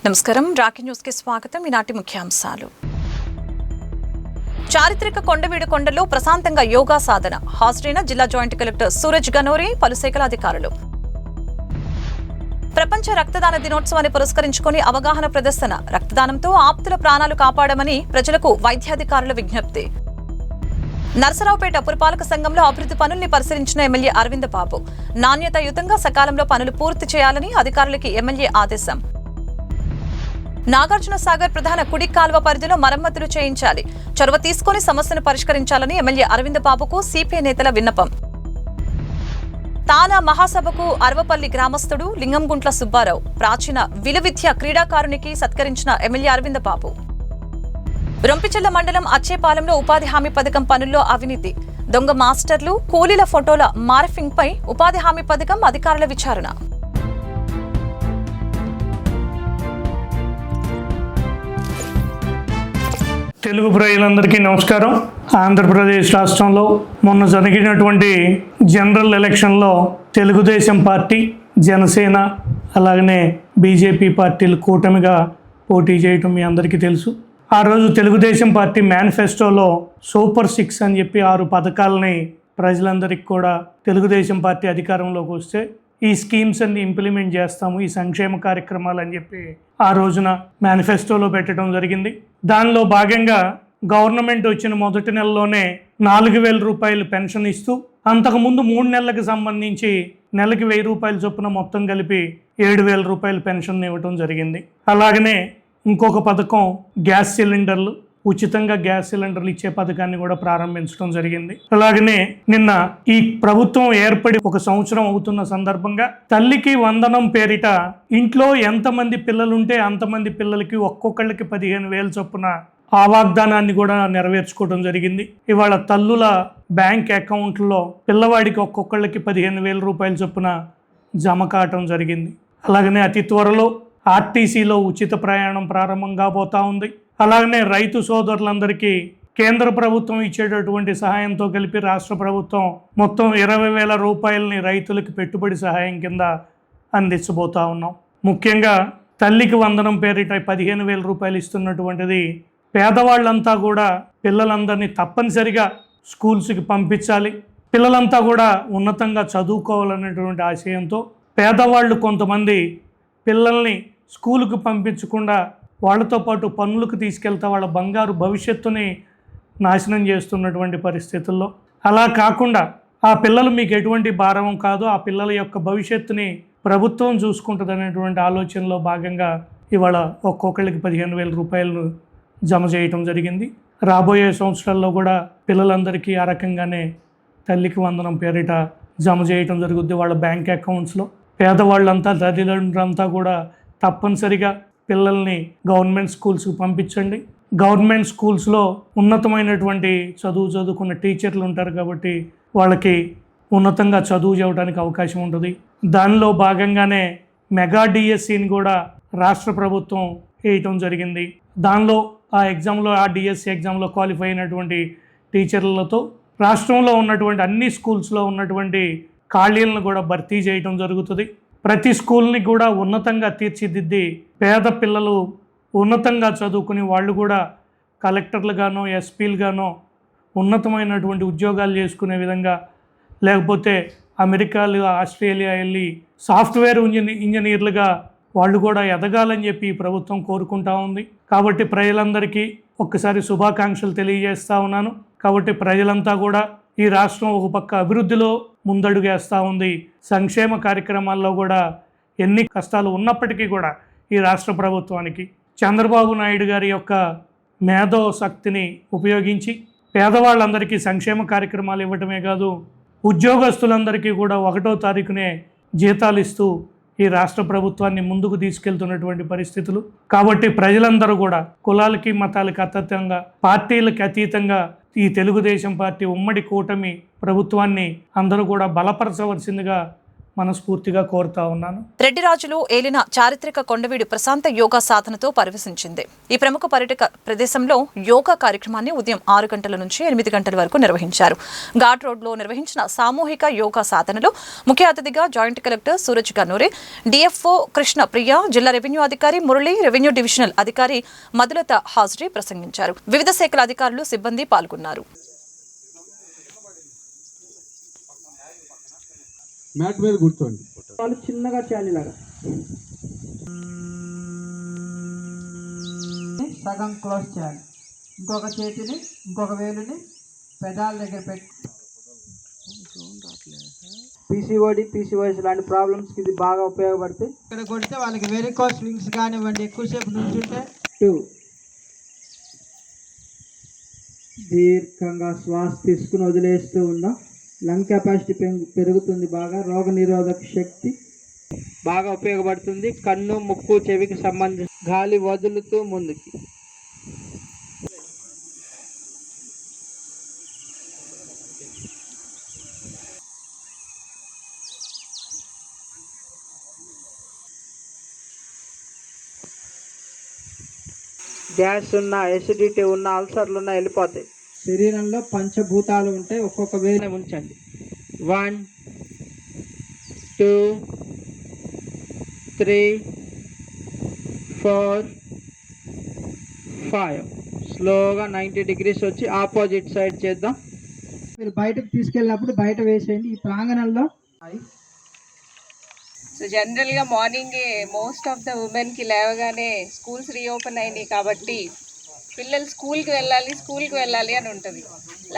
నమస్కారం Rocky news కి స్వాగతం. ఈనాటి ముఖ్యాంశాలు. చారిత్రక కొండవీడు కొండలో ప్రశాంతంగా యోగా సాధన. హాజరైన జిల్లా జాయింట్ కలెక్టర్ సూరజ్ గనోరే, పలు శాఖల అధికారులు. ప్రపంచ రక్తదాన దినోత్సవాన్ని పురస్కరించుకుని అవగాహన ప్రదర్శన. రక్తదానంతో ఆప్తుల ప్రాణాలు కాపాడమని ప్రజలకు వైద్యాధికారుల విజ్ఞప్తి. నర్సరావుపేట పురపాలక సంఘంలో అభివృద్ధి పనుల్ని పరిశీలించిన ఎమ్మెల్యే అరవింద్ బాబు. నాణ్యతాయుతంగా సకాలంలో పనులు పూర్తి చేయాలని అధికారులకి ఎమ్మెల్యే ఆదేశం. నాగార్జున సాగర్ ప్రధాన కుడి కాల్వ పరిధిలో మరమ్మతులు చేయించాలి. చొరవ తీసుకుని సమస్యను పరిష్కరించాలని ఎమ్మెల్యే అరవింద్ బాబుకు సిపిఐ నేతల విన్నపం. తానా మహాసభకు అరవపల్లి గ్రామస్తుడు లింగంగుంట్ల సుబ్బారావు. ప్రాచీన విలువిద్య క్రీడాకారునికి సత్కరించిన ఎమ్మెల్యే అరవింద్ బాబు. రొంపిచెల్ల మండలం అచ్చేపాలెంలో ఉపాధి హామీ పథకం పనుల్లో అవినీతి. దొంగ మాస్టర్లు, కూలీల ఫోటోల మార్ఫింగ్ పై ఉపాధి హామీ పథకం అధికారుల విచారణ. తెలుగు ప్రజలందరికీ నమస్కారం. ఆంధ్రప్రదేశ్ రాష్ట్రంలో మొన్న జరిగినటువంటి జనరల్ ఎలక్షన్లో తెలుగుదేశం పార్టీ, జనసేన అలాగనే బీజేపీ పార్టీలు కూటమిగా పోటీ చేయటం మీ అందరికీ తెలుసు. ఆ రోజు తెలుగుదేశం పార్టీ మేనిఫెస్టోలో సూపర్ 6 అని చెప్పి 6 పథకాలని ప్రజలందరికీ కూడా తెలుగుదేశం పార్టీ అధికారంలోకి వస్తే ఈ స్కీమ్స్ అన్ని ఇంప్లిమెంట్ చేస్తాము, ఈ సంక్షేమ కార్యక్రమాలు అని చెప్పి ఆ రోజున మేనిఫెస్టోలో పెట్టడం జరిగింది. దానిలో భాగంగా గవర్నమెంట్ వచ్చిన మొదటి నెలలోనే 4,000 రూపాయలు పెన్షన్ ఇస్తూ, అంతకుముందు 3 నెలలకు సంబంధించి నెలకి 1,000 రూపాయల చొప్పున మొత్తం కలిపి 7,000 రూపాయల పెన్షన్ ఇవ్వడం జరిగింది. అలాగనే ఇంకొక పథకం గ్యాస్ సిలిండర్లు, ఉచితంగా గ్యాస్ సిలిండర్లు ఇచ్చే పథకాన్ని కూడా ప్రారంభించడం జరిగింది. అలాగనే నిన్న ఈ ప్రభుత్వం ఏర్పడి 1 సంవత్సరం అవుతున్న సందర్భంగా తల్లికి వందనం పేరిట ఇంట్లో ఎంతమంది పిల్లలుంటే అంతమంది పిల్లలకి ఒక్కొక్కళ్ళకి 15,000 చొప్పున ఆ వాగ్దానాన్ని కూడా నెరవేర్చుకోవడం జరిగింది. ఇవాళ తల్లుల బ్యాంక్ అకౌంట్లో పిల్లవాడికి ఒక్కొక్కళ్ళకి 15,000 రూపాయల చొప్పున జమ కావటం జరిగింది. అలాగనే అతి త్వరలో ఆర్టీసీలో ఉచిత ప్రయాణం ప్రారంభం కాబోతా ఉంది. అలాగనే రైతు సోదరులందరికీ కేంద్ర ప్రభుత్వం ఇచ్చేటటువంటి సహాయంతో కలిపి రాష్ట్ర ప్రభుత్వం మొత్తం 20,000 రూపాయలని రైతులకు పెట్టుబడి సహాయం కింద అందించబోతా ఉన్నాం. ముఖ్యంగా తల్లికి వందనం పేరిట 15,000 రూపాయలు ఇస్తున్నటువంటిది పేదవాళ్ళంతా కూడా పిల్లలందరినీ తప్పనిసరిగా స్కూల్స్కి పంపించాలి, పిల్లలంతా కూడా ఉన్నతంగా చదువుకోవాలనేటువంటి ఆశయంతో పేదవాళ్ళు కొంతమంది పిల్లల్ని స్కూలుకు పంపించకుండా వాళ్ళతో పాటు పనులకు తీసుకెళ్తా వాళ్ళ బంగారు భవిష్యత్తుని నాశనం చేస్తున్నటువంటి పరిస్థితుల్లో, అలా కాకుండా ఆ పిల్లలు మీకు ఎటువంటి భారం కాదు, ఆ పిల్లల యొక్క భవిష్యత్తుని ప్రభుత్వం చూసుకుంటుంది అనేటువంటి ఆలోచనలో భాగంగా ఇవాళ ఒక్కొక్కళ్ళకి 15,000 రూపాయలు జమ చేయటం జరిగింది. రాబోయే సంవత్సరాల్లో కూడా పిల్లలందరికీ ఆ రకంగానే తల్లికి వందనం పేరిట జమ చేయటం జరుగుద్ది వాళ్ళ బ్యాంక్ అకౌంట్స్లో. పేదవాళ్ళంతా, తల్లిదండ్రులంతా కూడా తప్పనిసరిగా పిల్లల్ని గవర్నమెంట్ స్కూల్స్కి పంపించండి. గవర్నమెంట్ స్కూల్స్లో ఉన్నతమైనటువంటి చదువుకున్న టీచర్లు ఉంటారు కాబట్టి వాళ్ళకి ఉన్నతంగా చదువు చదవడానికి అవకాశం ఉంటుంది. దానిలో భాగంగానే మెగా డిఎస్సిని కూడా రాష్ట్ర ప్రభుత్వం వేయటం జరిగింది. దానిలో ఆ డిఎస్సి ఎగ్జామ్లో క్వాలిఫై అయినటువంటి టీచర్లతో రాష్ట్రంలో ఉన్నటువంటి అన్ని స్కూల్స్లో ఉన్నటువంటి ఖాళీలను కూడా భర్తీ చేయడం జరుగుతుంది. ప్రతి స్కూల్ని కూడా ఉన్నతంగా తీర్చిదిద్ది పేద పిల్లలు ఉన్నతంగా చదువుకుని వాళ్ళు కూడా కలెక్టర్లుగానో, ఎస్పీలుగానో ఉన్నతమైనటువంటి ఉద్యోగాలు చేసుకునే విధంగా, లేకపోతే అమెరికాలు, ఆస్ట్రేలియా వెళ్ళి సాఫ్ట్వేర్ ఇంజనీర్లుగా వాళ్ళు కూడా ఎదగాలని చెప్పి ఈ ప్రభుత్వం కోరుకుంటా ఉంది. కాబట్టి ప్రజలందరికీ ఒక్కసారి శుభాకాంక్షలు తెలియజేస్తూ ఉన్నాను. కాబట్టి ప్రజలంతా కూడా ఈ రాష్ట్రం ఒక పక్క అభివృద్ధిలో ముందడుగేస్తూ ఉంది, సంక్షేమ కార్యక్రమాల్లో కూడా ఎన్ని కష్టాలు ఉన్నప్పటికీ కూడా ఈ రాష్ట్ర ప్రభుత్వానికి చంద్రబాబు నాయుడు గారి యొక్క మేధో శక్తిని ఉపయోగించి పేదవాళ్ళందరికీ సంక్షేమ కార్యక్రమాలు ఇవ్వటమే కాదు, ఉద్యోగస్తులందరికీ కూడా 1వ తారీఖునే జీతాలు ఇస్తూ ఈ రాష్ట్ర ప్రభుత్వాన్ని ముందుకు తీసుకెళ్తున్నటువంటి పరిస్థితులు. కాబట్టి ప్రజలందరూ కూడా కులాలకి, మతాలకి అతీతంగా, పార్టీలకి అతీతంగా ఈ తెలుగుదేశం పార్టీ ఉమ్మడి కూటమి ప్రభుత్వాన్ని అందరూ కూడా బలపరచవలసిందిగా మనస్ఫూర్తిగా కోరుతా ఉన్నాను. రెడ్డిరాజులు ఏలిన చారిత్రక కొండవీడు ప్రశాంత యోగా సాధనతో పరివేశించింది. ఈ ప్రముఖ పర్యాటక ప్రదేశంలో యోగా కార్యక్రమాన్ని ఉదయం 6 గంటల నుంచి 8 గంటల వరకు నిర్వహించారు. ఘాట్ రోడ్లో నిర్వహించిన సామూహిక యోగా సాధనలో ముఖ్య అతిథిగా joint collector Suraj Gannure, DFO Krishna Priya, జిల్లా రెవెన్యూ అధికారి మురళి, రెవెన్యూ డివిజనల్ అధికారి మధులత హాజరీ ప్రసంగించారు. వివిధ శాఖల అధికారులు, సిబ్బంది పాల్గొన్నారు. మ్యాట్ మీద కూర్చోండి. వాళ్ళు చిన్నగా చేయాలి ఇలాగా. సగం క్లోజ్ చేయాలి. ఇంకొక చేతిని ఇంకొక వేలుని పెదాల దగ్గర పెట్టి పీసీఓఎస్ లాంటి ప్రాబ్లమ్స్కి ఇది బాగా ఉపయోగపడుతుంది. ఇక్కడ కొడితే వాళ్ళకి వెరికోస్ లింక్స్ కానివ్వండి, ఎక్కువసేపు నుంచుంటే దీర్ఘంగా శ్వాస తీసుకుని వదిలేస్తూ ఉందాం. లంగ్ కెపాసిటీ పెరుగుతుంది, బాగా రోగ నిరోధక శక్తి బాగా ఉపయోగపడుతుంది. కన్ను, ముక్కు, చెవికి సంబంధించి గాలి వదులుతూ ముందుకి. గ్యాస్ ఉన్న, ఎసిడిటీ ఉన్న, అల్సర్లు ఉన్న వెళ్ళిపోతాయి. శరీరంలో పంచభూతాలు ఉంటాయి. ఒక్కొక్క వేలు ఉంచండి. 1 2 3 4 5. స్లోగా 90 డిగ్రీస్ వచ్చి ఆపోజిట్ సైడ్ చేద్దాం. మీరు బయటకు తీసుకెళ్ళినప్పుడు బయట వేసేయండి. ఈ ప్రాంగణంలో సో జనరల్గా మార్నింగ్ మోస్ట్ ఆఫ్ ద ఉమెన్కి లేవగానే స్కూల్స్ రీఓపెన్ అయినాయి కాబట్టి పిల్లలు స్కూల్కి వెళ్ళాలి అని ఉంటుంది.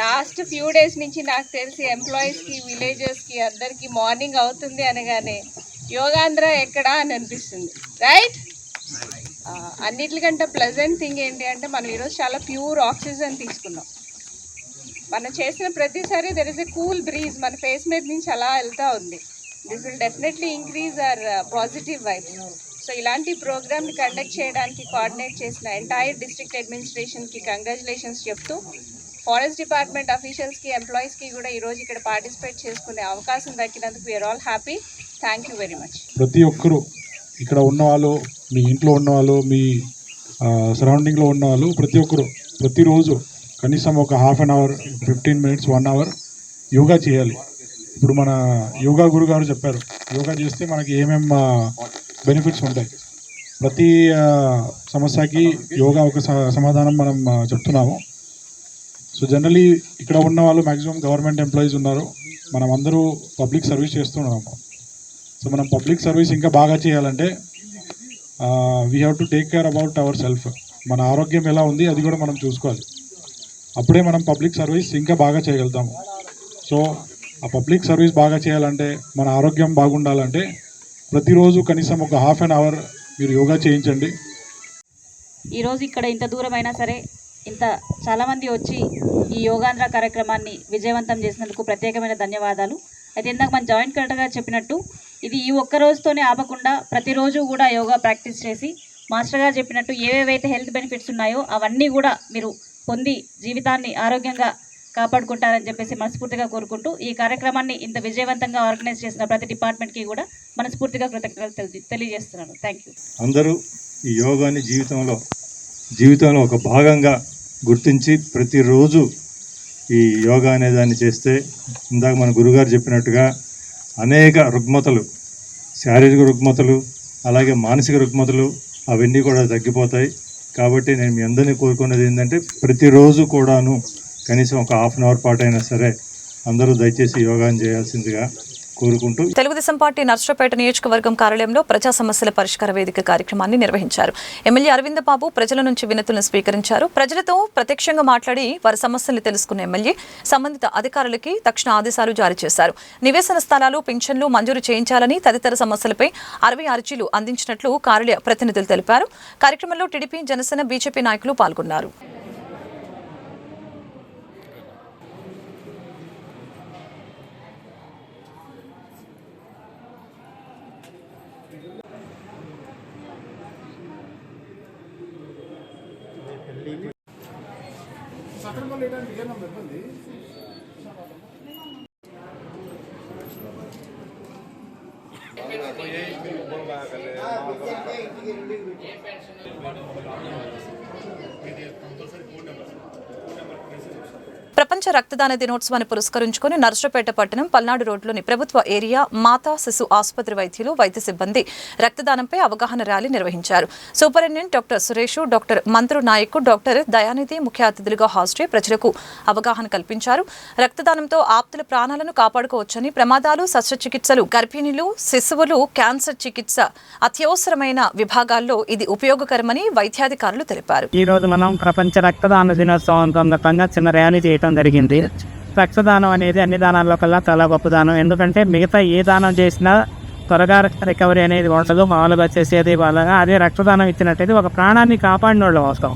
లాస్ట్ ఫ్యూ డేస్ నుంచి నాకు తెలిసి ఎంప్లాయీస్కి, విలేజర్స్కి అందరికీ మార్నింగ్ అవుతుంది అనగానే యోగాంధ్ర ఎక్కడా అని అనిపిస్తుంది, రైట్? అన్నిటికంటే ప్లెజెంట్ థింగ్ ఏంటి అంటే మనం ఈరోజు చాలా ప్యూర్ ఆక్సిజన్ తీసుకున్నాం. మనం చేసిన ప్రతిసారి there is a cool breeze మన ఫేస్ మీద నుంచి అలా వెళ్తూ ఉంది. This will definitely increase our positive vibes. So ఇలాంటి ప్రోగ్రామ్ని కండక్ట్ చేయడానికి కోఆర్డినేట్ చేసిన ఎంటైర్ డిస్ట్రిక్ట్ అడ్మినిస్ట్రేషన్కి కంగ్రాచులేషన్స్ చెప్తూ, ఫారెస్ట్ డిపార్ట్మెంట్ అఫీషియల్స్కి, ఎంప్లాయీస్కి కూడా ఈరోజు ఇక్కడ పార్టిసిపేట్ చేసుకునే అవకాశం దక్కినందుకు we are all happy. Thank you very much. ప్రతి ఒక్కరూ ఇక్కడ ఉన్నవాళ్ళు, మీ ఇంట్లో ఉన్నవాళ్ళు, మీ సరౌండింగ్లో ఉన్నవాళ్ళు ప్రతి ఒక్కరూ ప్రతిరోజు కనీసం ఒక half an hour, 15 minutes, 1 hour yoga చేయాలి. ఇప్పుడు మన యోగా గురు గారు చెప్పారు, యోగా చేస్తే మనకి ఏమేం బెనిఫిట్స్ ఉంటాయి. ప్రతి సమస్యకి యోగా ఒక సమాధానం మనం చెప్తున్నాము. సో జనరలీ ఇక్కడ ఉన్న వాళ్ళు మ్యాక్సిమం గవర్నమెంట్ ఎంప్లాయీస్ ఉన్నారు. మనం అందరూ పబ్లిక్ సర్వీస్ చేస్తున్నాము. సో మనం పబ్లిక్ సర్వీస్ ఇంకా బాగా చేయాలంటే we have to take care about our self. మన ఆరోగ్యం ఎలా ఉంది అది కూడా మనం చూసుకోవాలి. అప్పుడే మనం పబ్లిక్ సర్వీస్ ఇంకా బాగా చేయగలుగుతాము. సో ఆ పబ్లిక్ సర్వీస్ బాగా చేయాలంటే, మన ఆరోగ్యం బాగుండాలంటే ప్రతిరోజు కనీసం ఒక హాఫ్ అన్ అవర్ మీరు యోగా చేయించండి. ఈరోజు ఇక్కడ ఇంత దూరం అయినా సరే చాలామంది వచ్చి ఈ యోగాంధ్ర కార్యక్రమాన్ని విజయవంతం చేసినందుకు ప్రత్యేకమైన ధన్యవాదాలు. అయితే ఇందాక మన జాయింట్ కలెక్టర్ గారు చెప్పినట్టు ఇది ఈ ఒక్క రోజుతోనే ఆపకుండా ప్రతిరోజు కూడా యోగా ప్రాక్టీస్ చేసి మాస్టర్ గారు చెప్పినట్టు ఏవేవైతే హెల్త్ బెనిఫిట్స్ ఉన్నాయో అవన్నీ కూడా మీరు పొంది జీవితాన్ని ఆరోగ్యంగా కాపాడుకుంటారని చెప్పేసి మనస్ఫూర్తిగా కోరుకుంటూ, ఈ కార్యక్రమాన్ని ఇంత విజయవంతంగా ఆర్గనైజ్ చేసిన ప్రతి డిపార్ట్మెంట్కి కూడా మనస్ఫూర్తిగా కృతజ్ఞతలు తెలియజేస్తున్నాను. Thank you. అందరూ ఈ యోగాని జీవితంలో ఒక భాగంగా గుర్తించి ప్రతిరోజు ఈ యోగా అనేదాన్ని చేస్తే, ఇందాక మన గురుగారు చెప్పినట్టుగా అనేక రుగ్మతలు, శారీరక రుగ్మతలు, అలాగే మానసిక రుగ్మతలు అవన్నీ కూడా తగ్గిపోతాయి. కాబట్టి నేను మీ అందరినీ కోరుకునేది ఏంటంటే ప్రతిరోజు కూడాను కనీసం ఒక హాఫ్ అన్ అవర్ పాటు అయినా సరే అందరూ దయచేసి యోగాని చేయాల్సిందిగా కోరుకుంటూ తెలుగుదేశం పార్టీ నర్సరావుపేట నియోజకవర్గం కార్యాలయంలో ప్రజా సమస్యల పరిష్కార వేదిక కార్యక్రమాన్ని నిర్వహించారు. ఎమ్మెల్యే అరవింద బాబు ప్రజల నుంచి వినతులను స్వీకరించారు. ప్రజలతో ప్రత్యక్షంగా మాట్లాడి వారి సమస్యలు తెలుసుకున్న ఎమ్మెల్యే సంబంధిత అధికారులకి తక్షణ ఆదేశాలు జారీ చేశారు. నివేశన స్థలాలు, పింఛన్లు మంజూరు చేయించాలని తదితర సమస్యలపై 60 అర్జీలు అందించినట్లు కార్యాలయ ప్రతినిధులు తెలిపారు. కార్యక్రమంలో టీడీపీ, జనసేన, బీజేపీ నాయకులు పాల్గొన్నారు. ప్రపంచ రక్తదాన దినోత్సవాన్ని పురస్కరించుకుని నర్సరావుపేట పట్టణం పల్నాడు రోడ్లోని ప్రభుత్వ ఏరియా మాతా శిశు ఆసుపత్రి వైద్యులు వైద్య సిబ్బంది రక్తదానంపై అవగాహన ర్యాలీ నిర్వహించారు. Superintendent doctor Suresh, doctor Mantru Nayak, doctor Dayanidhi ముఖ్య అతిథులుగా హాజరై ప్రజలకు అవగాహన కల్పించారు. రక్తదానంతో ఆప్తుల ప్రాణాలను కాపాడుకోవచ్చని, ప్రమాదాలు, శస్త్రచికిత్సలు, గర్భిణీలు, శిశువులు, క్యాన్సర్ చికిత్స అత్యవసరమైన విభాగాల్లో ఇది ఉపయోగకరమని వైద్యాధికారులు తెలిపారు. ఈ రోజు మనం ప్రపంచ రక్తదాన దినోత్సవం సందర్భంగా చిన్న ర్యాలీ చేయడం జరిగింది. రక్తదానం అనేది అన్ని దానాల్లో కల్లా చాలా గొప్ప దానం. ఎందుకంటే మిగతా ఏ దానం చేసినా త్వరగా రికవరీ అనేది ఉండదు. మామూలుగా చేసేది వాళ్ళ అదే రక్తదానం ఇచ్చినట్టయితే ఒక ప్రాణాన్ని కాపాడిన వాళ్ళు అవసరం.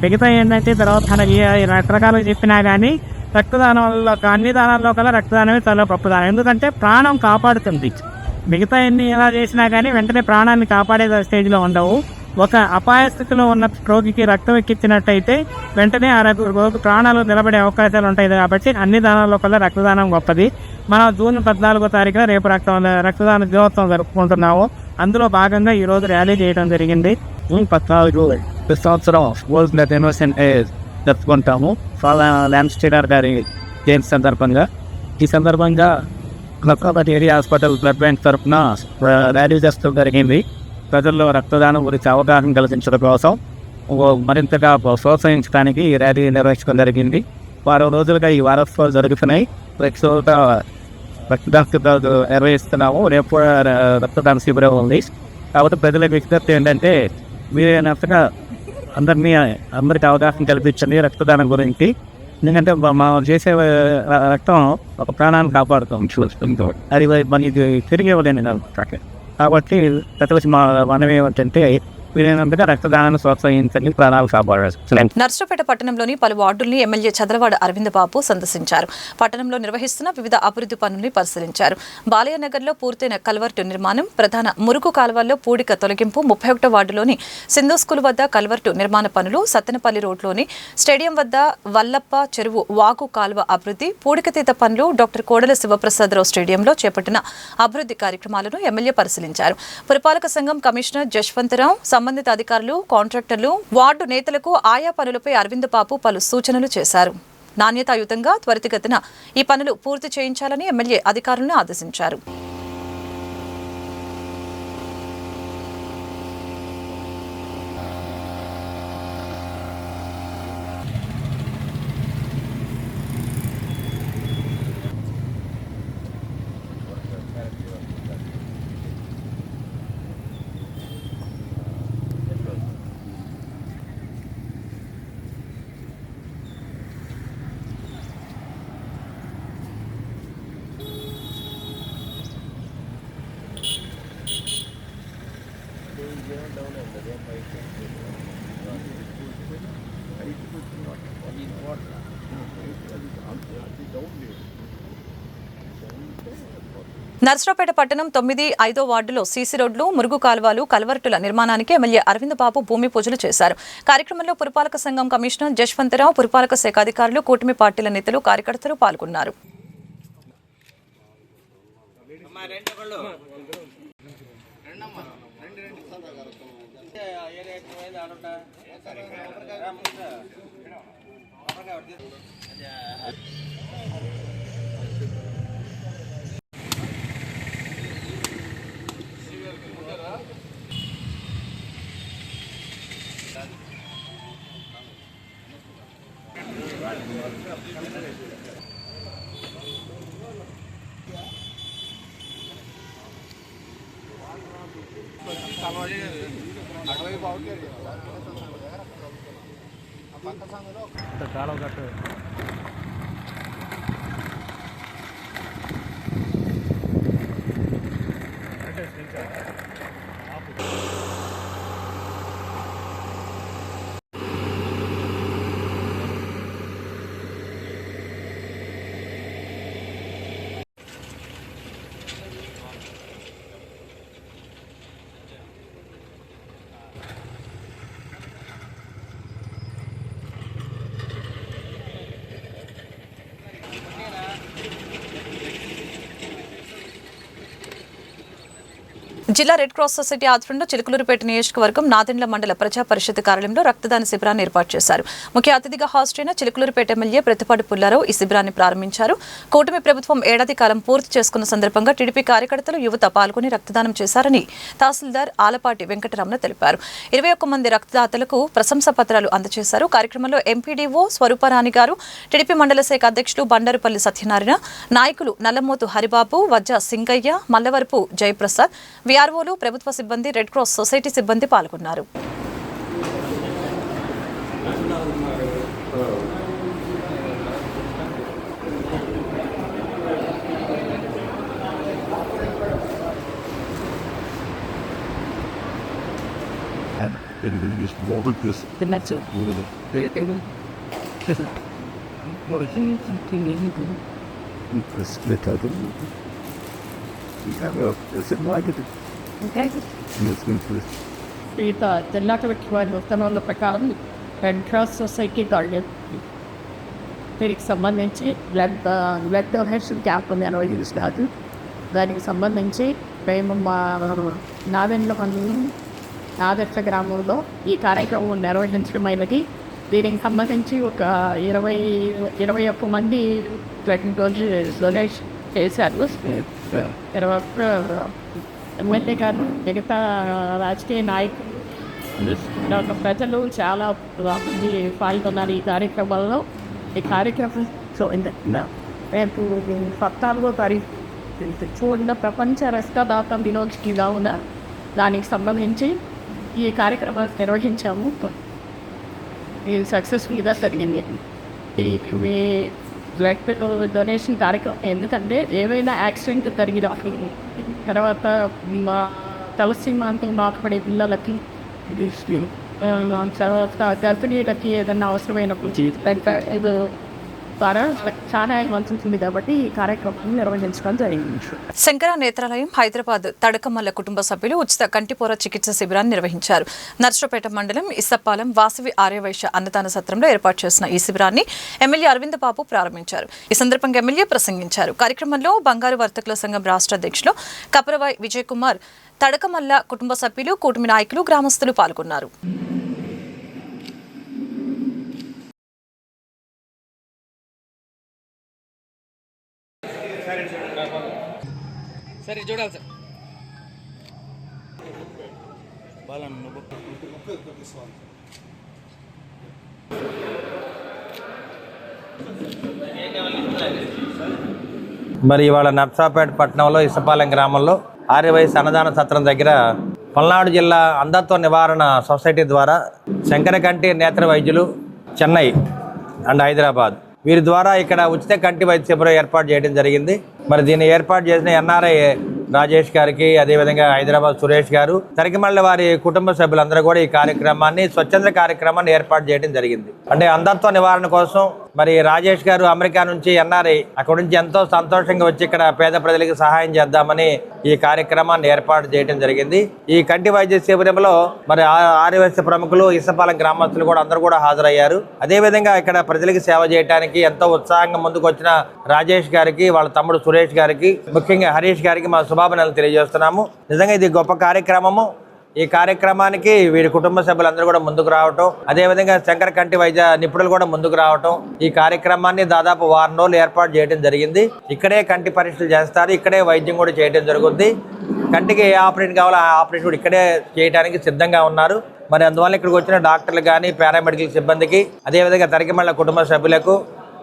మిగతా ఏంటంటే తర్వాత మనకి రకరకాలుగా చెప్పినా కానీ రక్తదానంలో అన్ని దానాల్లో కల్లా రక్తదానమే చాలా గొప్ప దానం. ఎందుకంటే ప్రాణం కాపాడుతుంది. మిగతా ఎన్ని ఎలా చేసినా కానీ వెంటనే ప్రాణాన్ని కాపాడే స్టేజ్లో ఉండవు. ఒక అపాయ స్థితిలో ఉన్న రోగికి రక్తం ఎక్కించినట్టయితే వెంటనే ఆ రోగి ప్రాణాలు నిలబడే అవకాశాలు ఉంటాయి. కాబట్టి అన్ని దానాల్లో కల్లా రక్తదానం గొప్పది. మనం జూన్ 14వ తారీఖున రేపు రక్తదాన దినోత్సవం జరుపుకుంటున్నాము. అందులో భాగంగా ఈరోజు ర్యాలీ చేయడం జరిగింది. 14 సంవత్సరం వరల్డ్ దినోత్సవం జరుపుకుంటాము ల్యాన్స్ స్టీడర్ గారి జయంతి సందర్భంగా. ఈ సందర్భంగా Narasaraopet area hospital blood bank తరఫున ర్యాలీ చేస్తూ జరిగింది. ప్రజల్లో రక్తదానం గురించి అవగాహన కల్పించడం కోసం మరింతగా ప్రోత్సహించడానికి ఈ ర్యాలీ నిర్వహించడం జరిగింది. వారం రోజులుగా ఈ వారోత్సవాలు జరుగుతున్నాయి. ప్రతి చోట రక్తదాన నిర్వహిస్తున్నాము. రేపు రక్తదాన శిబిరం ఉంది. కాబట్టి ప్రజలకు విజ్ఞప్తి ఏంటంటే వీరైనంతగా అందరికీ అవగాహన కల్పించండి రక్తదానం గురించి. ఎందుకంటే మనం చేసే రక్తం ఒక ప్రాణాన్ని కాపాడుతాం. అది మనకి తిరిగి ఇవ్వలేని కాబట్టి ప్రతి మనం ఏమిటంటే వీలైనంతగా రక్తదానాన్ని ప్రోత్సహించండి, ప్రాణాలు కాపాడారు. నర్సరావుపేట పట్టణంలోని పలు వార్డుల్ని ఎమ్మెల్యే చదలవాడ అరవింద్ బాబు సందర్శించారు. పట్టణంలో నిర్వహిస్తున్న వివిధ అభివృద్ధి పనుల్ని పరిశీలించారు. బాలయ్యనగర్లో పూర్తయిన కల్వర్టు నిర్మాణం, ప్రధాన మురుగు కాలువల్లో పూడిక తొలగింపు, 31వ వార్డులోని సింధు స్కూల్ వద్ద కల్వర్టు నిర్మాణ పనులు, సత్తెనపల్లి రోడ్లోని స్టేడియం వద్ద వల్లప్ప చెరువు వాగు కాలువ అభివృద్ధి, పూడికతీత పనులు, డాక్టర్ కోడెల శివప్రసాదరావు స్టేడియంలో చేపట్టిన అభివృద్ధి కార్యక్రమాలను ఎమ్మెల్యే పరిశీలించారు. పురపాలక సంఘం కమిషనర్ జశ్వంతరావు, సంబంధిత అధికారులు, కాంట్రాక్టర్లు, వార్డు నేతలకు ఆయా పనులపై అరవింద్ బాబు పలు సూచనలు చేశారు. నాణ్యతాయుతంగా త్వరితగతిన ఈ పనులు పూర్తి చేయించాలని ఎమ్మెల్యే అధికారులను ఆదేశించారు. నర్సరావుపేట పట్టణం 9-5 వార్డులో సీసీ రోడ్లు, మురుగు కాలువలు, కల్వర్టుల నిర్మాణానికి ఎమ్మెల్యే అరవింద్ బాబు భూమి పూజలు చేశారు. కార్యక్రమంలో పురపాలక సంఘం కమిషనర్ జశ్వంతరావు, పురపాలక శాఖ అధికారులు, కూటమి పార్టీల నేతలు, కార్యకర్తలు పాల్గొన్నారు. జిల్లా రెడ్ క్రాస్ సొసైటీ ఆధ్వర్యంలో చిలుకలూరుపేట నియోజకవర్గం నాదెండ్ల మండల ప్రజా పరిషత్ కార్యాలయంలో రక్తదాన శిబిరాన్ని ఏర్పాటు చేశారు. ముఖ్య అతిథిగా హాజరైన చిలుకలూరుపేట ఎమ్మెల్యే ప్రతిపాటి పుల్లారావు ఈ శిబిరాన్ని ప్రారంభించారు. కూటమి ప్రభుత్వం ఏడాది కాలం పూర్తి చేసుకున్న సందర్భంగా టీడీపీ కార్యకర్తలు యువత పాల్గొని రక్తదానం చేశారని తహసీల్దార్ ఆలపాటి వెంకటరమణ తెలిపారు. 21 మంది రక్తదాతలకు ప్రశంసా పత్రాలు అందజేశారు. కార్యక్రమంలో ఎంపీడీఓ స్వరూపరాణి గారు, టీడీపీ మండల శాఖ అధ్యక్షులు బండారుపల్లి సత్యనారాయణ, నాయకులు నల్లమోతు హరిబాబు, వజ్జ సింగయ్య, మల్లవరపు జయప్రసాద్, విఆర్ఓలు, ప్రభుత్వ సిబ్బంది, రెడ్ క్రాస్ సొసైటీ సిబ్బంది పాల్గొన్నారు. ఉత్తర్వుల ప్రకారం రెడ్ క్రాస్ సొసైటీ దీనికి సంబంధించి బ్లడ్ డొనేషన్ క్యాంప్ నిర్వహిస్తారు. దానికి సంబంధించి మేము మా నాదెండ్ల మండలం నాదెండ్ల గ్రామంలో ఈ కార్యక్రమం నిర్వహించడమైనది. దీనికి సంబంధించి ఒక 21 మంది బ్లడ్ డొనేషన్ చేశారు. ఎమ్మెల్యే గారు, మిగతా రాజకీయ నాయకులు, ప్రజలు చాలా మంది పాల్గొన్నారు ఈ కార్యక్రమంలో. ఈ కార్యక్రమం రేపు 14వ తారీఖు చూడిన ప్రపంచ రక్తదాత దినోత్సవంగా ఉన్న దానికి సంబంధించి ఈ కార్యక్రమాన్ని నిర్వహించాము. ఇది సక్సెస్ఫుల్గా జరిగింది. ఈ బ్లడ్ డొనేషన్ కార్యక్రమం ఎందుకంటే ఏవైనా యాక్సిడెంట్ జరిగిన తర్వాత మా తలసీమాంతం బాధపడే పిల్లలకి, తర్వాత గర్భిణీలకి ఏదైనా అవసరమైనప్పుడు ఇది ద్వారా చాలా మంచుంటుంది కాబట్టి ఈ కార్యక్రమం నిర్వహించడం జరిగింది. శంకర నేత్రాలయం హైదరాబాద్ తడకమల్ల కుటుంబ సభ్యులు ఉచిత కంటిపోర చికిత్స శిబిరాన్ని నిర్వహించారు. నర్సరావుపేట మండలం ఇసప్పాలెం వాసవి ఆర్యవైశ్య అన్నదాన సత్రంలో ఏర్పాటు చేసిన ఈ శిబిరాన్ని ఎమ్మెల్యే అరవింద్ బాబు ప్రారంభించారు. ఈ సందర్భంగా ఎమ్మెల్యే ప్రసంగించారు. కార్యక్రమంలో బంగారు వర్తకుల సంఘం రాష్ట్ర అధ్యక్షులు కపరవాయ్ విజయ్ కుమార్, తడకమల్ల కుటుంబ సభ్యులు, కూటమి నాయకులు, గ్రామస్తులు పాల్గొన్నారు. సరే చూడాలి సార్. మరి ఇవాళ నర్సాపేట పట్టణంలో ఇసపాలెం గ్రామంలో ఆర్యవైశ్య అన్నదాన సత్రం దగ్గర పల్నాడు జిల్లా అంధత్వ నివారణ సొసైటీ ద్వారా శంకరకంటి నేత్ర వైద్యులు చెన్నై అండ్ హైదరాబాద్ వీరి ద్వారా ఇక్కడ ఉచిత కంటి వైద్య శిబిరం ఏర్పాటు చేయడం జరిగింది. మరి దీన్ని ఏర్పాటు చేసిన ఎన్ఆర్ఐ రాజేష్ గారికి, అదేవిధంగా హైదరాబాద్ సురేష్ గారు, తరికిమళ్ళ వారి కుటుంబ సభ్యులందరూ కూడా ఈ కార్యక్రమాన్ని స్వచ్ఛంద కార్యక్రమాన్ని ఏర్పాటు చేయడం జరిగింది. అంటే అంధత్వ నివారణ కోసం మరి రాజేష్ గారు అమెరికా నుంచి ఎన్ఆర్ఐ అక్కడ నుంచి ఎంతో సంతోషంగా వచ్చి ఇక్కడ పేద ప్రజలకు సహాయం చేద్దామని ఈ కార్యక్రమాన్ని ఏర్పాటు చేయడం జరిగింది. ఈ కంటి వైద్య శిబిరంలో మరి ఆర్యవైశ్య ప్రముఖులు, ఇసపాలెం గ్రామస్తులు కూడా అందరూ కూడా హాజరయ్యారు. అదేవిధంగా ఇక్కడ ప్రజలకు సేవ చేయడానికి ఎంతో ఉత్సాహంగా ముందుకు వచ్చిన రాజేష్ గారికి, వాళ్ళ తమ్ముడు సురేష్ గారికి, ముఖ్యంగా హరీష్ గారికి మా శుభాభినందనలు తెలియజేస్తున్నాము. నిజంగా ఇది గొప్ప కార్యక్రమము. ఈ కార్యక్రమానికి వీరి కుటుంబ సభ్యులందరూ కూడా ముందుకు రావటం, అదేవిధంగా శంకర కంటి వైద్య నిపుణులు కూడా ముందుకు రావటం, ఈ కార్యక్రమాన్ని దాదాపు 1 వారం రోజులు ఏర్పాటు చేయడం జరిగింది. ఇక్కడే కంటి పరీక్షలు చేస్తారు, ఇక్కడే వైద్యం కూడా చేయడం జరుగుతుంది. కంటికి ఏ ఆపరేషన్ కావాలో ఆ ఆపరేషన్ కూడా ఇక్కడే చేయడానికి సిద్ధంగా ఉన్నారు. మరి అందువల్ల ఇక్కడికి వచ్చిన డాక్టర్లు కానీ, పారామెడికల్ సిబ్బందికి, అదేవిధంగా తరికిమళ్ళ కుటుంబ సభ్యులకు,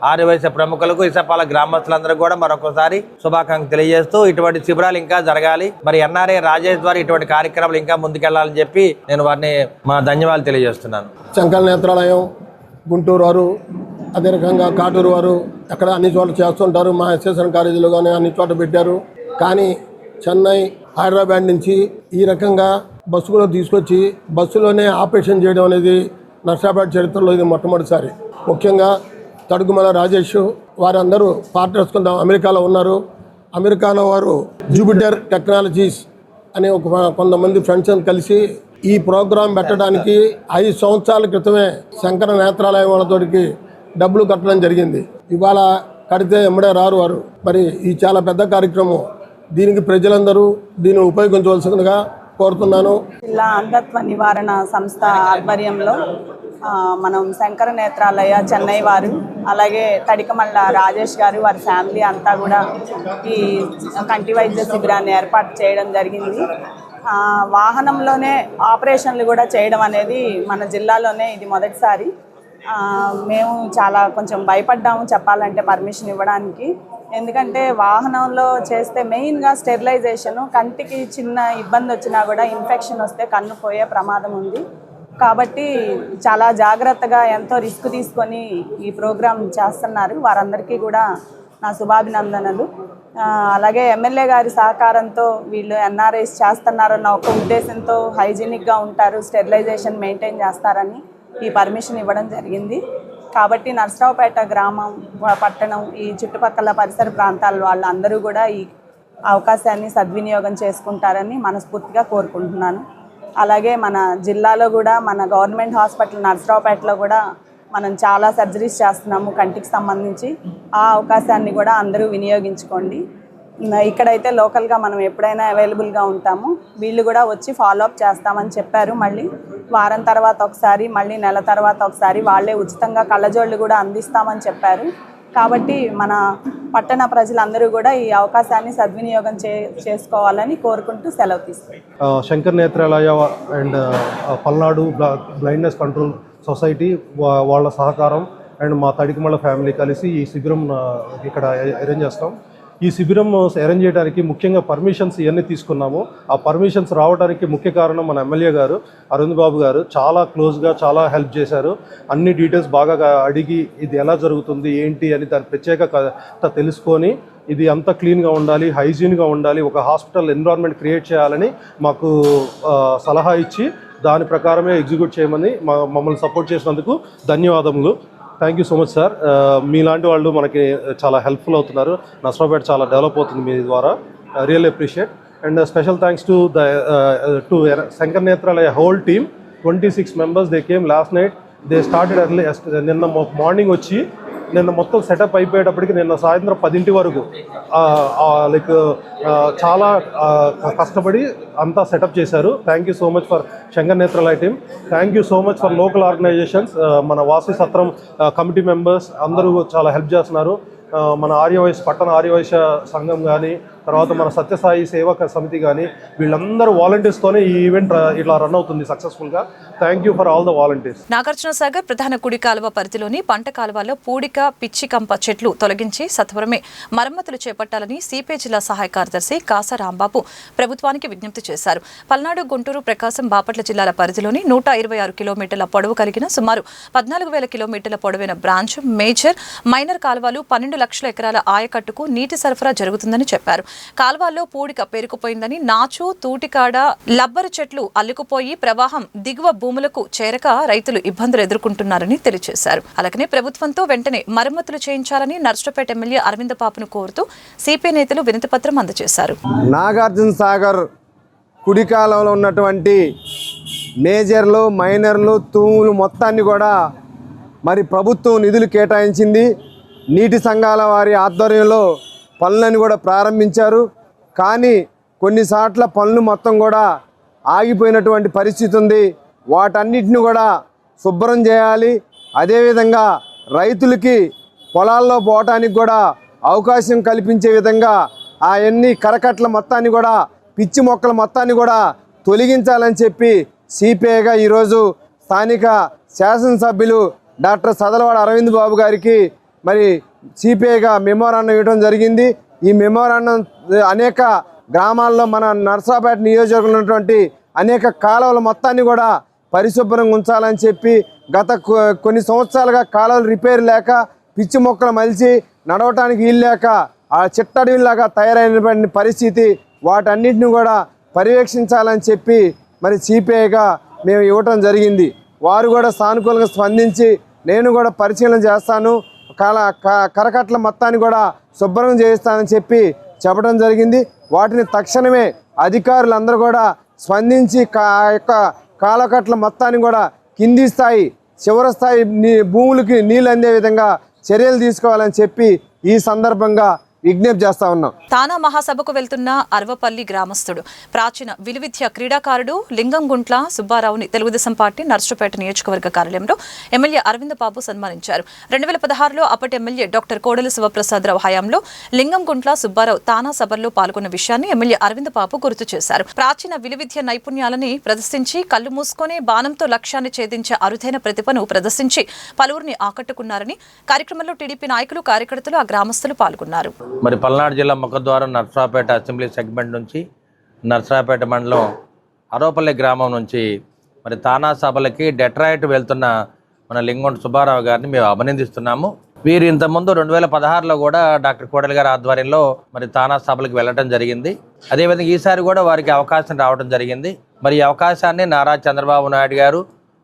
ఆర్యవైశ్య ప్రముఖులకు, ఇసపాల గ్రామస్తులందరూ కూడా మరొకసారి శుభాకాంక్షలు తెలియజేస్తూ ఇటువంటి శిబిరాలు ఇంకా జరగాలి, మరి ఎన్ఆర్ఐ రాజేష్ ద్వారా ఇటువంటి కార్యక్రమాలు ఇంకా ముందుకెళ్లాలని చెప్పి నేను వారిని మా ధన్యవాదాలు తెలియజేస్తున్నాను. శంకర నేత్రాలయం గుంటూరు వారు, అదే రకంగా కాటూరు వారు అక్కడ అన్ని చోట్ల చేస్తుంటారు. మా ఎస్ఎస్ఎన్ కాలేజీలో కానీ అన్ని చోట్ల పెట్టారు. కానీ చెన్నై, హైదరాబాద్ నుంచి ఈ రకంగా బస్సులో తీసుకొచ్చి బస్సులోనే ఆపరేషన్ చేయడం అనేది నర్సాపేట చరిత్రలో ఇది మొట్టమొదటిసారి. ముఖ్యంగా తడుకుమల రాజేష్ వారందరూ పార్ట్నర్స్ అమెరికాలో ఉన్నారు. అమెరికాలో వారు జూపిటర్ టెక్నాలజీస్ అనే కొంతమంది ఫ్రెండ్స్ కలిసి ఈ ప్రోగ్రాం పెట్టడానికి 5 సంవత్సరాల క్రితమే శంకర నేత్రాలయం వాళ్ళతోటికి డబ్బులు కట్టడం జరిగింది. ఇవాళ కడితే ఎమ్మడే రారు వారు. మరి ఈ చాలా పెద్ద కార్యక్రమం. దీనికి ప్రజలందరూ దీన్ని ఉపయోగించవలసిందిగా కోరుతున్నాను. జిల్లా అంధత్వ నివారణ సంస్థ ఆధ్వర్యంలో మనం శంకర నేత్రాలయ చెన్నై వారు, అలాగే తడికమల్ల రాజేష్ గారు, వారి ఫ్యామిలీ అంతా కూడా ఈ కంటి వైద్య శిబిరాన్ని ఏర్పాటు చేయడం జరిగింది. వాహనంలోనే ఆపరేషన్లు కూడా చేయడం అనేది మన జిల్లాలోనే ఇది మొదటిసారి. మేము చాలా కొంచెం భయపడ్డాము చెప్పాలంటే పర్మిషన్ ఇవ్వడానికి. ఎందుకంటే వాహనంలో చేస్తే మెయిన్గా స్టెరిలైజేషను, కంటికి చిన్న ఇబ్బంది వచ్చినా కూడా ఇన్ఫెక్షన్ వస్తే కన్ను పోయే ప్రమాదం ఉంది. కాబట్టి చాలా జాగ్రత్తగా ఎంతో రిస్క్ తీసుకొని ఈ ప్రోగ్రాం చేస్తున్నారు. వారందరికీ కూడా నా శుభాభినందనలు. అలాగే ఎమ్మెల్యే గారి సహకారంతో వీళ్ళు ఎన్ఆర్ఐస్ చేస్తున్నారన్న ఒక ఉద్దేశంతో హైజీనిక్గా ఉంటారు, స్టెరిలైజేషన్ మెయింటైన్ చేస్తారని ఈ పర్మిషన్ ఇవ్వడం జరిగింది. కాబట్టి నర్సరావుపేట గ్రామం, పట్టణం, ఈ చుట్టుపక్కల పరిసర ప్రాంతాల వాళ్ళందరూ కూడా ఈ అవకాశాన్ని సద్వినియోగం చేసుకుంటారని మనస్ఫూర్తిగా కోరుకుంటున్నాను. అలాగే మన జిల్లాలో కూడా మన గవర్నమెంట్ హాస్పిటల్ నర్సరావుపేటలో కూడా మనం చాలా సర్జరీస్ చేస్తున్నాము కంటికి సంబంధించి. ఆ అవకాశాన్ని కూడా అందరూ వినియోగించుకోండి. ఇక్కడైతే లోకల్గా మనం ఎప్పుడైనా అవైలబుల్గా ఉంటాము. వీళ్ళు కూడా వచ్చి ఫాలోఅప్ చేస్తామని చెప్పారు. మళ్ళీ వారం తర్వాత ఒకసారి, మళ్ళీ నెల తర్వాత ఒకసారి వాళ్ళే ఉచితంగా కళ్ళజోళ్ళు కూడా అందిస్తామని చెప్పారు. కాబట్టి మన పట్టణ ప్రజలందరూ కూడా ఈ అవకాశాన్ని సద్వినియోగం చేసుకోవాలని కోరుకుంటూ సెలవు తీసుకుంటాం. Shankar Netralaya and Palnadu blindness control society వాళ్ళ సహకారం అండ్ మా తడికమళ్ళ ఫ్యామిలీ కలిసి ఈ శిబిరం ఇక్కడ అరేంజ్ చేస్తాం. ఈ శిబిరం అరేంజ్ చేయడానికి ముఖ్యంగా పర్మిషన్స్ ఇవన్నీ తీసుకున్నాము. ఆ పర్మిషన్స్ రావడానికి ముఖ్య కారణం మన ఎమ్మెల్యే గారు అరవింద్ బాబు గారు చాలా క్లోజ్గా చాలా హెల్ప్ చేశారు. అన్ని డీటెయిల్స్ బాగా అడిగి ఇది ఎలా జరుగుతుంది ఏంటి అని దాని ప్రత్యేకత తెలుసుకొని ఇది అంతా క్లీన్గా ఉండాలి, హైజీన్గా ఉండాలి, ఒక హాస్పిటల్ ఎన్విరాన్మెంట్ క్రియేట్ చేయాలని మాకు సలహా ఇచ్చి దాని ప్రకారమే ఎగ్జిక్యూట్ చేయమని మమ్మల్ని సపోర్ట్ చేసినందుకు ధన్యవాదములు. Thank you so much sir. మీలాంటి వాళ్ళు మనకి చాలా హెల్ప్ఫుల్ అవుతున్నారు. నర్సరావుపేట చాలా డెవలప్ అవుతుంది మీ ద్వారా. Really appreciate and special thanks to Shankar Netralaya whole team. 26 members they came last night. They started early. నిన్న మార్నింగ్ వచ్చి నిన్న మొత్తం సెటప్ అయిపోయేటప్పటికి నిన్న సాయంత్రం 10 వరకు లైక్ చాలా కష్టపడి అంతా సెటప్ చేశారు. Thank you so much for Shankar Netralaya team. Thank you so much for local organizations. మన వాసి సత్రం కమిటీ మెంబర్స్ అందరూ చాలా హెల్ప్ చేస్తున్నారు. మన ఆర్యవైశ్య పట్టణ ఆర్యవైశ్య సంఘం కానీ, తర్వాత మన సత్యసాయి సేవక సమితి కానీ, వీళ్ళందరూ వాలంటీర్స్తోనే ఈ ఈవెంట్ ఇట్లా రన్ అవుతుంది సక్సెస్ఫుల్గా. Thank you for all the volunteers. Nagarjuna Sagar ప్రధాన కుడి కాలువ పరిధిలోని పంట కాలువలో పూడిక, పిచ్చి కంప చెట్లు తొలగించి సత్వరమే మరమ్మతులు చేపట్టాలని సిపిఐ జిల్లా సహాయ కార్యదర్శి కాసా రాంబాబు ప్రభుత్వానికి విజ్ఞప్తి చేశారు. పల్నాడు, గుంటూరు, ప్రకాశం, బాపట్ల జిల్లాల పరిధిలోని 126 కిలోమీటర్ల పొడవు కలిగిన సుమారు 14,000 కిలోమీటర్ల పొడవైన బ్రాంచ్, మేజర్, మైనర్ కాలువలు 12 లక్షల ఎకరాల ఆయకట్టుకు నీటి సరఫరా జరుగుతుందని చెప్పారు. కాల్వాల్లో పూడిక పేరుకుపోయిందని, నాచు, తూటికాడ, లబ్బరు చెట్లు అల్లుకుపోయి ప్రవాహం దిగువ భూములకు చేరక రైతులు ఇబ్బందులు ఎదుర్కొంటున్నారని తెలియజేశారు. అలాగనే ప్రభుత్వంతో వెంటనే మరమ్మతులు చేయించాలని నర్సరావుపేట ఎమ్మెల్యే అరవింద్ బాబును కోరుతూ సిపిఐ నేతలు వినతిపత్రం అందజేశారు. నాగార్జున సాగర్ కుడి కాలంలో ఉన్నటువంటి మేజర్లు, మైనర్లు, తూములు మొత్తాన్ని కూడా మరి ప్రభుత్వం నిధులు కేటాయించింది. నీటి సంఘాల వారి ఆధ్వర్యంలో పనులను కూడా ప్రారంభించారు. కానీ కొన్నిసార్ల పనులు మొత్తం కూడా ఆగిపోయినటువంటి పరిస్థితి ఉంది. వాటన్నిటిని కూడా శుభ్రం చేయాలి. అదేవిధంగా రైతులకి పొలాల్లో పోవటానికి కూడా అవకాశం కల్పించే విధంగా అవన్నీ కరకట్ల మొత్తాన్ని కూడా, పిచ్చి మొక్కల మొత్తాన్ని కూడా తొలగించాలని చెప్పి సిపిఐగా ఈరోజు స్థానిక శాసనసభ్యులు డాక్టర్ సదలవాడ అరవింద్ బాబు గారికి మరి సిపిఐగా మెమోరాండం ఇవ్వడం జరిగింది. ఈ మెమోరాండం అనేక గ్రామాల్లో మన నర్సరావుపేట నియోజకవర్గంలో ఉన్నటువంటి అనేక కాలువల మొత్తాన్ని కూడా పరిశుభ్రంగా ఉంచాలని చెప్పి, గత కొన్ని సంవత్సరాలుగా కాలువలు రిపేర్ లేక పిచ్చి మొక్కలు మలిచి నడవటానికి వీలు లేక ఆ చిట్టడవిలాగా తయారైనటువంటి పరిస్థితి, వాటన్నిటిని కూడా పర్యవేక్షించాలని చెప్పి మరి సిపిఐగా మేము ఇవ్వటం జరిగింది. వారు కూడా సానుకూలంగా స్పందించి నేను కూడా పరిశీలన చేస్తాను, కరకట్ల మొత్తాన్ని కూడా శుభ్రం చేయిస్తానని చెప్పి చెప్పడం జరిగింది. వాటిని తక్షణమే అధికారులందరూ కూడా స్పందించి ఆ యొక్క కాలకట్ల మొత్తాన్ని కూడా కింది స్థాయి, చివరి స్థాయి భూములకి నీళ్ళు అందే విధంగా చర్యలు తీసుకోవాలని చెప్పి ఈ సందర్భంగా విజ్ఞప్తి చేస్తా ఉన్నాం. తానా మహాసభకు వెళ్తున్న అరవపల్లి గ్రామస్తుడు ప్రాచీన విలువిద్య క్రీడాకారుడు లింగంగుంట్ల సుబ్బారావుని తెలుగుదేశం పార్టీ నర్సరావుపేట నియోజకవర్గ కార్యాలయంలో ఎమ్మెల్యే అరవింద్ బాబు సన్మానించారు. 2016లో అప్పటి ఎమ్మెల్యే డాక్టర్ కోడెల శివప్రసాదరావు హయాంలో లింగంగుంట్ల సుబ్బారావు తానా సభల్లో పాల్గొన్న విషయాన్ని ఎమ్మెల్యే అరవింద్ బాబు గుర్తు చేశారు. ప్రాచీన విలువిద్య నైపుణ్యాలని ప్రదర్శించి కళ్ళు మూసుకొని బాణంతో లక్ష్యాన్ని ఛేదించే అరుదైన ప్రతిభను ప్రదర్శించి పలువురిని ఆకట్టుకున్నారని కార్యక్రమంలో టీడీపీ నాయకులు, కార్యకర్తలు, ఆ గ్రామస్తులు పాల్గొన్నారు. మరి పల్నాడు జిల్లా ముఖద్వారం నర్సరావుపేట అసెంబ్లీ సెగ్మెంట్ నుంచి నర్సరావుపేట మండలం అరవపల్లి గ్రామం నుంచి మరి తానా సభలకి డెట్రాయిట్ వెళ్తున్న మన లింగంగుంట్ల సుబ్బారావు గారిని మేము అభినందిస్తున్నాము. వీరు ఇంతకుముందు 2016లో కూడా డాక్టర్ కోడెల గారి ఆధ్వర్యంలో మరి తానా సభలకు వెళ్ళడం జరిగింది. అదేవిధంగా ఈసారి కూడా వారికి అవకాశం రావడం జరిగింది. మరి ఈ అవకాశాన్ని నారా చంద్రబాబు నాయుడు గారు,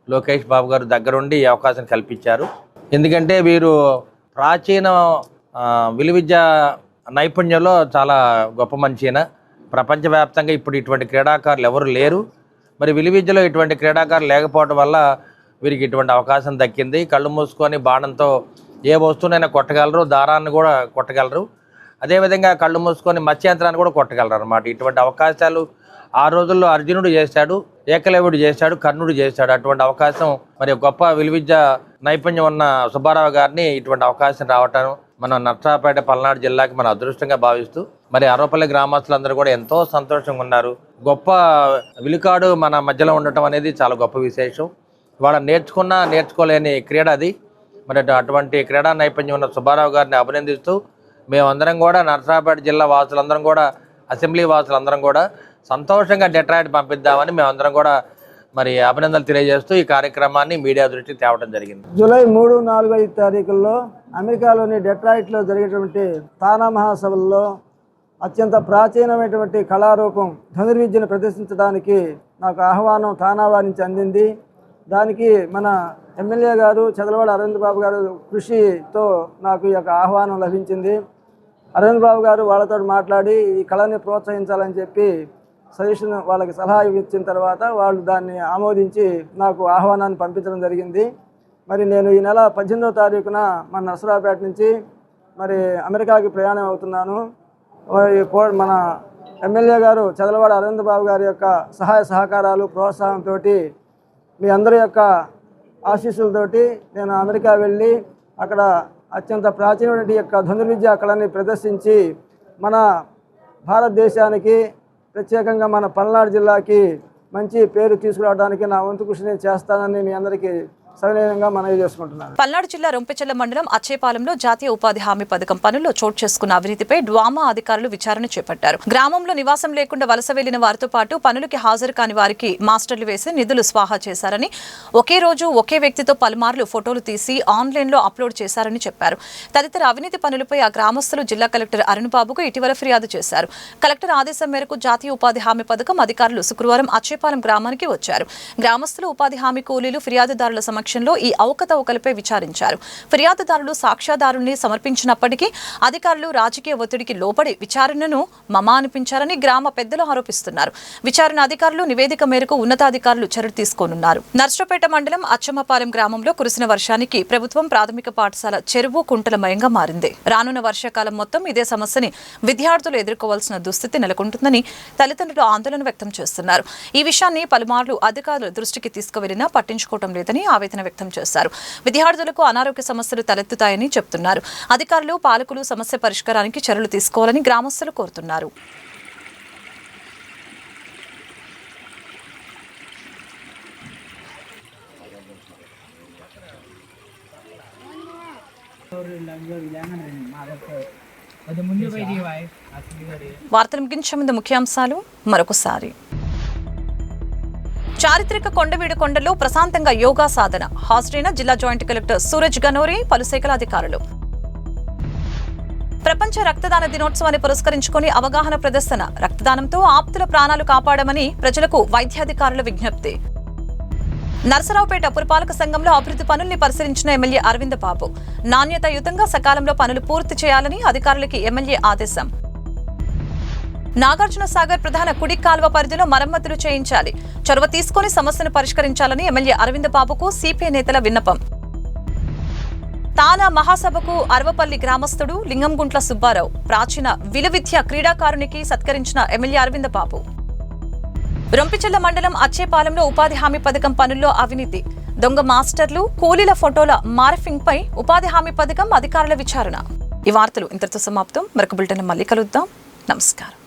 లోకేష్ బాబు గారు దగ్గరుండి ఈ అవకాశం కల్పించారు. ఎందుకంటే వీరు ప్రాచీన విలువిద్య నైపుణ్యంలో చాలా గొప్ప మంచిన ప్రపంచవ్యాప్తంగా ఇప్పుడు ఇటువంటి క్రీడాకారులు ఎవరు లేరు. మరి విలువిద్యలో ఇటువంటి క్రీడాకారులు లేకపోవడం వల్ల వీరికి ఇటువంటి అవకాశం దక్కింది. కళ్ళు మూసుకొని బాణంతో ఏ వస్తువునైనా కొట్టగలరు, దారాన్ని కూడా కొట్టగలరు. అదేవిధంగా కళ్ళు మూసుకొని మత్స్యంత్రాన్ని కూడా కొట్టగలరు అన్నమాట. ఇటువంటి అవకాశాలు ఆ రోజుల్లో అర్జునుడు చేశాడు, ఏకలవ్యుడు చేశాడు, కర్ణుడు చేశాడు. అటువంటి అవకాశం మరి గొప్ప విలువిద్య నైపుణ్యం ఉన్న సుబ్బారావు గారిని ఇటువంటి అవకాశం రావటం మన నర్సరావుపేట పల్నాడు జిల్లాకి మన అదృష్టంగా భావిస్తూ మరి అరవపల్లి గ్రామస్తులందరూ కూడా ఎంతో సంతోషంగా ఉన్నారు. గొప్ప విలుకాడు మన మధ్యలో ఉండటం అనేది చాలా గొప్ప విశేషం. వాళ్ళ నేర్చుకోలేని క్రీడ అది. మరి అటువంటి క్రీడా నైపుణ్యం ఉన్న సుబ్బారావు గారిని అభినందిస్తూ మేమందరం కూడా నర్సరావుపేట జిల్లా వాసులందరం కూడా, అసెంబ్లీ వాసులందరం కూడా సంతోషంగా డెట్రాయిట్ పంపిద్దామని మేమందరం కూడా మరి అభినందనలు తెలియజేస్తూ ఈ కార్యక్రమాన్ని మీడియా దృష్టికి తేవడం జరిగింది. జూలై 3, 4, 5 తారీఖుల్లో అమెరికాలోని డెట్రాయిట్లో జరిగేటువంటి తానా మహాసభల్లో అత్యంత ప్రాచీనమైనటువంటి కళారూపం ధనుర్విద్యను ప్రదర్శించడానికి నాకు ఆహ్వానం తానా వారి నుంచి అందింది. దానికి మన ఎమ్మెల్యే గారు చదలవాడ అరవింద్ బాబు గారు కృషితో నాకు ఈ యొక్క ఆహ్వానం లభించింది. అరవింద్ బాబు గారు వాళ్ళతో మాట్లాడి ఈ కళని ప్రోత్సహించాలని చెప్పి సజెషన్ వాళ్ళకి సలహా ఇచ్చిన తర్వాత వాళ్ళు దాన్ని ఆమోదించి నాకు ఆహ్వానాన్ని పంపించడం జరిగింది. మరి నేను ఈ నెల 18వ తారీఖున మన నర్సరావుపేట నుంచి మరి అమెరికాకి ప్రయాణం అవుతున్నాను. మన ఎమ్మెల్యే గారు చదలవాడ అరవింద్ బాబు గారి యొక్క సహాయ సహకారాలు, ప్రోత్సాహంతో మీ అందరి యొక్క ఆశీస్సులతోటి నేను అమెరికా వెళ్ళి అక్కడ అత్యంత ప్రాచీనమైన యొక్క ధనుర్విద్యా కళని ప్రదర్శించి మన భారతదేశానికి, ప్రత్యేకంగా మన పల్నాడు జిల్లాకి మంచి పేరు తీసుకురావడానికి నా వంతు కృషి నేను చేస్తానని మీ అందరికీ సవినయంగా మనవి చేసుకుంటున్నాను. పల్నాడు జిల్లా రొంపిచెల్ల మండలం అచ్చేపాలెంలో జాతీయ ఉపాధి హామీ పథకం పనుల్లో చోటు చేసుకున్న అవినీతిపై డ్వామా అధికారులు విచారణ చేపట్టారు. గ్రామంలో నివాసం లేకుండా వలస వెళ్లిన వారితో పాటు పనులకి హాజరు కాని వారికి మాస్టర్లు వేసి నిధులు స్వాహా చేశారని, ఒకే రోజు ఒకే వ్యక్తితో పలుమార్లు ఫోటోలు తీసి ఆన్లైన్లో అప్లోడ్ చేశారని చెప్పారు. తదితర అవినీతి పనులపై ఆ గ్రామస్తులు జిల్లా కలెక్టర్ అరుణ్ బాబుకు ఇటీవల ఫిర్యాదు చేశారు. కలెక్టర్ ఆదేశం మేరకు జాతీయ ఉపాధి హామీ పథకం అధికారులు శుక్రవారం అచ్చేపాలెం గ్రామానికి వచ్చారు. గ్రామస్తులు ఉపాధి హామీ కూలీలు ఫిర్యాదుదారుల సమక్షంలో ఈ అవకతవకలపై విచారించారు. ఫిర్యాదుదారులు సాక్ష్యాధారుల్ని సమర్పించినప్పటికీ అధికారులు రాజకీయ ఒత్తిడికి లోబడి విచారణను మమా అనిపించారని గ్రామ పెద్దలు ఆరోపిస్తున్నారు. విచారణ అధికారులు నివేదిక మేరకు ఉన్నతాధికారులు చర్యలు తీసుకోనున్నారు. నర్సరావుపేట మండలం అచ్చమ్మపాలెం గ్రామంలో కురిసిన వర్షానికి ప్రభుత్వం ప్రాథమిక పాఠశాల చెరువు కుంటలమయంగా మారింది. రానున్న వర్షాకాలం మొత్తం ఇదే సమస్యని విద్యార్థులు ఎదుర్కోవాల్సిన దుస్థితి నెలకొంటుందని తల్లిదండ్రులు ఆందోళన వ్యక్తం చేస్తున్నారు. ఈ విషయాన్ని పలుమార్లు అధికారుల దృష్టికి తీసుకువెళ్లినా పట్టించుకోవడం లేదని ఆవేదన వ్యక్తం చేశారు. విద్యార్థులకు అనారోగ్య సమస్యలు తలెత్తుతాయని చెప్తున్నారు. అధికారులు, పాలకులు సమస్య పరిష్కారానికి చర్యలు తీసుకోవాలని గ్రామస్తులు కోరుతున్నారు. వార్తలు ముగించే ముందు ముఖ్యాంశాలు మరొకసారి. చారిత్రక కొండవీడు కొండలో ప్రశాంతంగా యోగా సాధన, హాజరైన జిల్లా జాయింట్ కలెక్టర్ సూరజ్ గనోరి, పలు శాఖల అధికారులు. ప్రపంచ రక్తదాన దినోత్సవాన్ని పురస్కరించుకుని అవగాహన ప్రదర్శన, రక్తదానంతో ఆప్తుల ప్రాణాలు కాపాడమని ప్రజలకు వైద్యాధికారుల విజ్ఞప్తి. నర్సరావుపేట పురపాలక సంఘంలో అభివృద్ధి పనుల్ని పరిశీలించిన ఎమ్మెల్యే అరవింద్ బాబు, నాణ్యతాయుతంగా సకాలంలో పనులు పూర్తి చేయాలని అధికారులకి ఎమ్మెల్యే ఆదేశం. నాగార్జున సాగర్ ప్రధాన కుడి కాల్వ పరిధిలో మరమ్మతులు చేయించాలి, చొరవ తీసుకుని సమస్యను పరిష్కరించాలని ఎమ్మెల్యే అరవింద్ బాబుకు సిపిఐ నేతల విన్నపం. తానా మహాసభకు అరవపల్లి గ్రామస్తుడు లింగంగుంట్ల సుబ్బారావు ప్రాచీన విలువిద్య క్రీడాకారునికి సత్కరించిన ఎమ్మెల్యే అరవింద బాబు. రొంపిచెల్ల మండలం అచ్చేపాలెంలో ఉపాధి హామీ పథకం పనుల్లో అవినీతి, దొంగ మాస్టర్లు, కూలీల ఫోటోల మార్ఫింగ్ పై ఉపాధి హామీ పథకం అధికారుల విచారణ. ఈ వార్తలు ఇంతటితో సమాప్తం. మరొక బులెటిన్ మళ్ళీ కలుద్దాం. నమస్కారం.